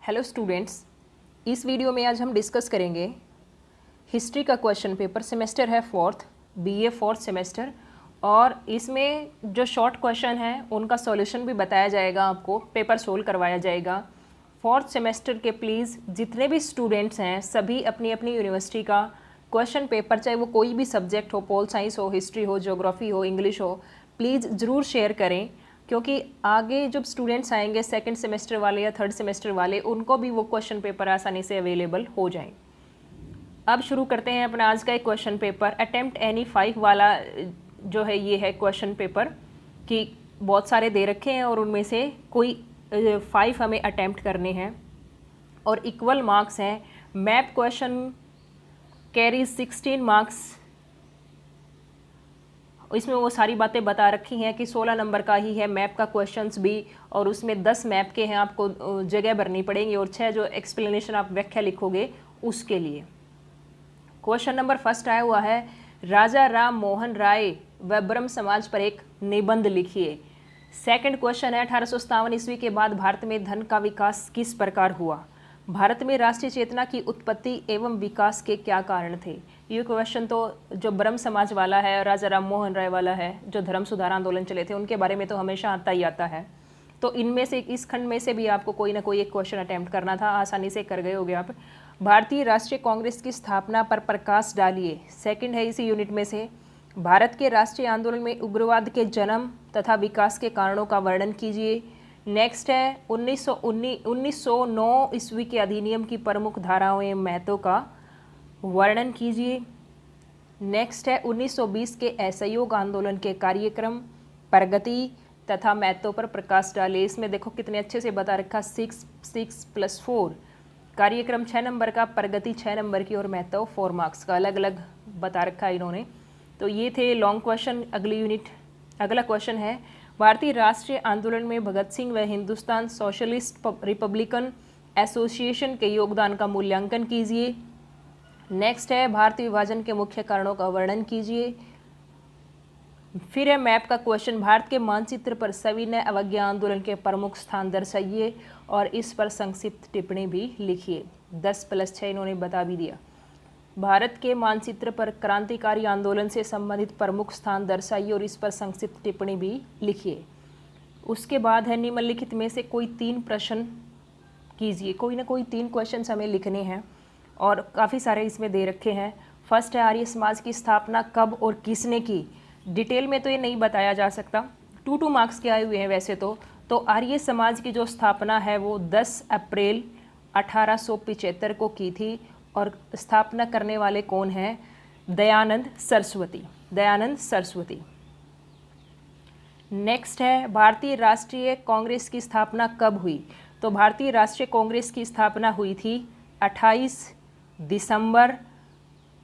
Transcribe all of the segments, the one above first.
Hello students, इस video में आज हम डिस्कस करेंगे हिस्ट्री का क्वेश्चन पेपर। सेमेस्टर है फोर्थ, बीए फोर्थ सेमेस्टर, और इसमें जो शॉर्ट क्वेश्चन है उनका सॉल्यूशन भी बताया जाएगा, आपको पेपर सोल्व करवाया जाएगा। फोर्थ सेमेस्टर के प्लीज़ जितने भी स्टूडेंट्स हैं सभी अपनी अपनी यूनिवर्सिटी का क्वेश्चन पेपर, चाहे वो कोई भी सब्जेक्ट हो, पोल साइंस हो, हिस्ट्री हो, ज्योग्राफी हो, इंग्लिश हो, प्लीज़ ज़रूर शेयर करें, क्योंकि आगे जब स्टूडेंट्स आएंगे सेकंड सेमेस्टर वाले या थर्ड सेमेस्टर वाले, उनको भी वो क्वेश्चन पेपर आसानी से अवेलेबल हो जाएं। अब शुरू करते हैं अपना आज का एक क्वेश्चन पेपर। अटेम्प्ट एनी 5 वाला जो है ये है क्वेश्चन पेपर कि बहुत सारे दे रखे हैं और उनमें से कोई 5 हमें अटेम्प्ट करने हैं और इक्वल मार्क्स हैं। Map question carries 16 marks. इसमें वो सारी बातें बता रखी हैं कि 16 नंबर का ही है मैप का क्वेश्चंस भी, और उसमें 10 मैप के हैं, आपको जगह भरनी पड़ेंगी, और 6 जो एक्सप्लेनेशन आप व्याख्या लिखोगे उसके लिए। क्वेश्चन नंबर फर्स्ट आया हुआ है, राजा राम मोहन राय व ब्रह्म समाज पर एक निबंध लिखिए। सेकंड क्वेश्चन है, 1857 ईस्वी के बाद भारत में धन का विकास किस प्रकार हुआ? भारत में राष्ट्रीय चेतना की उत्पत्ति एवं विकास के क्या कारण थे? ये क्वेश्चन तो जो ब्रह्म समाज वाला है और राजा राम मोहन राय वाला है, जो धर्म सुधार आंदोलन चले थे, उनके बारे में तो हमेशा आता ही आता है। तो इनमें से इस खंड में से भी आपको कोई ना कोई एक क्वेश्चन अटेम्प्ट करना था, आसानी से कर गए होगे आप। भारतीय राष्ट्रीय कांग्रेस की स्थापना पर प्रकाश डालिए। सेकंड है इसी यूनिट में से, भारत के राष्ट्रीय आंदोलन में उग्रवाद के जन्म तथा विकास के कारणों का वर्णन कीजिए। नेक्स्ट है 1909 ईस्वी के अधिनियम की प्रमुख धाराओं एवं महत्व का वर्णन कीजिए। नेक्स्ट है 1920 के असहयोग आंदोलन के कार्यक्रम, प्रगति तथा महत्व पर प्रकाश डाले। इसमें देखो कितने अच्छे से बता रखा, 6+4 कार्यक्रम 6 नंबर का, प्रगति 6 नंबर की और महत्व 4 मार्क्स का, अलग अलग बता रखा इन्होंने। तो ये थे लॉन्ग क्वेश्चन। अगली यूनिट, अगला क्वेश्चन है, भारतीय राष्ट्रीय आंदोलन में भगत सिंह व हिंदुस्तान सोशलिस्ट रिपब्लिकन एसोसिएशन के योगदान का मूल्यांकन कीजिए। नेक्स्ट है, भारतीय विभाजन के मुख्य कारणों का वर्णन कीजिए। फिर है मैप का क्वेश्चन, भारत के मानचित्र पर सविनय अवज्ञा आंदोलन के प्रमुख स्थान दर्शाइए और इस पर संक्षिप्त टिप्पणी भी लिखिए। 10+6 इन्होंने बता भी दिया। भारत के मानचित्र पर क्रांतिकारी आंदोलन से संबंधित प्रमुख स्थान दर्शाइए और इस पर संक्षिप्त टिप्पणी भी लिखिए। उसके बाद है, निम्नलिखित में से कोई 3 प्रश्न कीजिए। कोई ना कोई 3 क्वेश्चन हमें लिखने हैं और काफ़ी सारे इसमें दे रखे हैं। फर्स्ट है, आर्य समाज की स्थापना कब और किसने की? डिटेल में तो ये नहीं बताया जा सकता, 2 मार्क्स के आए हुए हैं वैसे तो आर्य समाज की जो स्थापना है वो 10 अप्रैल 1875 को की थी, और स्थापना करने वाले कौन हैं? दयानंद सरस्वती, दयानंद सरस्वती। नेक्स्ट है, भारतीय राष्ट्रीय कांग्रेस की स्थापना कब हुई? तो भारतीय राष्ट्रीय कांग्रेस की स्थापना हुई थी 28 दिसंबर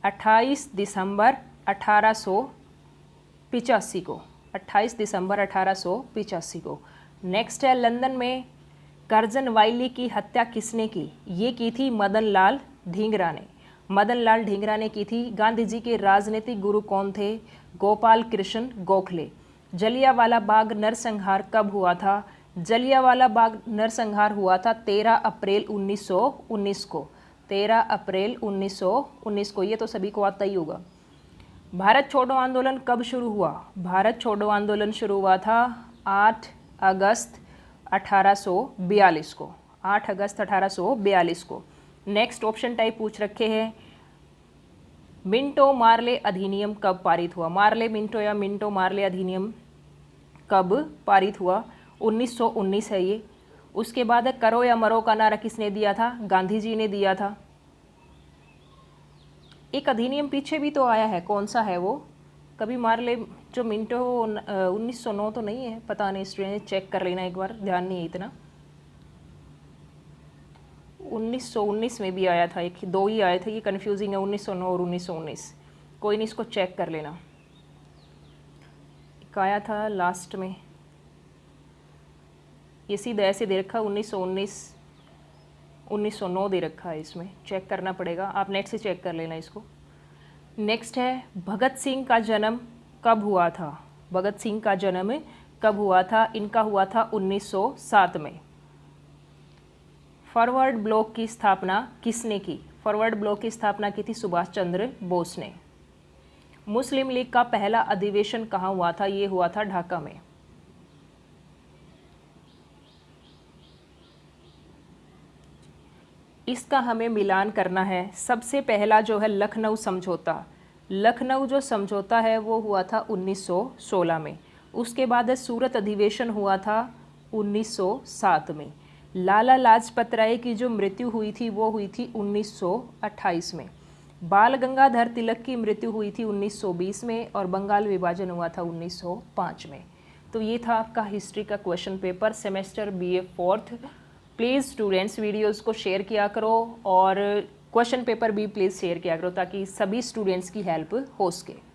1885 को, 28 दिसंबर 1885 को। नेक्स्ट है, लंदन में कर्जन वाइली की हत्या किसने की? ये की थी मदन लाल ढींगरा ने, मदन लाल ढींगरा ने की थी। गांधी जी के राजनीतिक गुरु कौन थे? गोपाल कृष्ण गोखले। जलियांवाला बाग नरसंहार कब हुआ था? जलियांवाला बाग नरसंहार हुआ था 13 अप्रैल 1919 को, 13 अप्रैल 1919 को। ये तो सभी को आता ही होगा। भारत छोड़ो आंदोलन कब शुरू हुआ? भारत छोड़ो आंदोलन शुरू हुआ था 8 अगस्त 1842 को, 8 अगस्त 1842 को। नेक्स्ट ऑप्शन टाइप पूछ रखे हैं, मिंटो मार्ले अधिनियम कब पारित हुआ? मार्ले मिंटो या मिंटो मार्ले अधिनियम कब पारित हुआ? 1919 है ये। उसके बाद करो या मरो का नारा किसने दिया था? गांधी जी ने दिया था। एक अधिनियम पीछे भी तो आया है, कौन सा है वो? कभी मार्ले जो मिंटो 1909 तो नहीं है, पता नहीं, स्टूडेंट चेक कर लेना एक बार, ध्यान नहीं है इतना। 1919 में भी आया था, एक 2 ही आए थे, ये कन्फ्यूजिंग है, 1909 और 1919। कोई नहीं, इसको चेक कर लेना। एक आया था लास्ट में, ये सीधा ऐसे दे रखा 1919, 1909 दे रखा है, इसमें चेक करना पड़ेगा, आप नेट से चेक कर लेना इसको। नेक्स्ट है, भगत सिंह का जन्म कब हुआ था? भगत सिंह का जन्म कब हुआ था? इनका हुआ था 1907 में। फॉरवर्ड ब्लॉक की स्थापना किसने की? फॉरवर्ड ब्लॉक की स्थापना की थी सुभाष चंद्र बोस ने। मुस्लिम लीग का पहला अधिवेशन कहाँ हुआ था? ये हुआ था ढाका में। इसका हमें मिलान करना है। सबसे पहला जो है लखनऊ समझौता, लखनऊ जो समझौता है वो हुआ था 1916 में। उसके बाद सूरत अधिवेशन हुआ था 1907 में। लाला लाजपत राय की जो मृत्यु हुई थी वो हुई थी 1928 में। बाल गंगाधर तिलक की मृत्यु हुई थी 1920 में और बंगाल विभाजन हुआ था 1905 में। तो ये था आपका हिस्ट्री का question paper semester BA 4th। Please students videos को शेयर किया करो और क्वेश्चन पेपर भी प्लीज़ शेयर किया करो ताकि सभी स्टूडेंट्स की हेल्प हो सके।